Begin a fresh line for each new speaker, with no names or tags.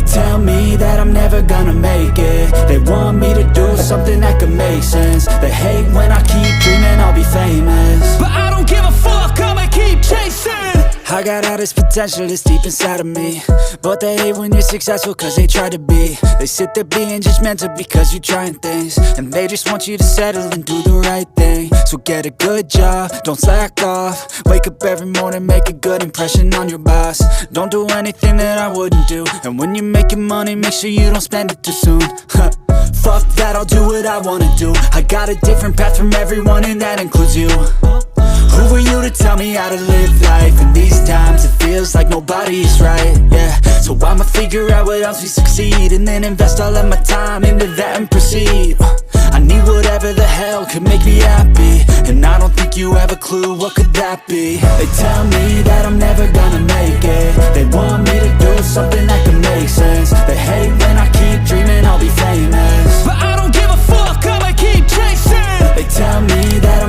tell me that I'm never gonna make it. They want me to do something that could make sense. They hate when I keep dreaming I'll be famous,
but I don't give a fuck, I'ma keep chasing.
I got all this potential that's deep inside of me, but they hate when you're successful cause they try to be. They sit there being judgmental because you're trying things, and they just want you to settle and do the right thing. So get a good job, don't slack off. Wake up every morning, make a good impression on your boss. Don't do anything that I wouldn't do, and when you're making money, make sure you don't spend it too soon. Fuck that, I'll do what I wanna do. I got a different path from everyone and that includes you. Who are you to tell me how to live life? In these times it feels like nobody's right, yeah. So I'ma figure out what else we succeed, and then invest all of my time into that and proceed. I need whatever the hell could make me happy, and I don't think you have a clue what could that be. They tell me that I'm never gonna make it. They want me to do something that could make sense. They hate when I keep dreaming I'll be famous,
but I don't give a fuck, I'ma keep chasing.
They tell me that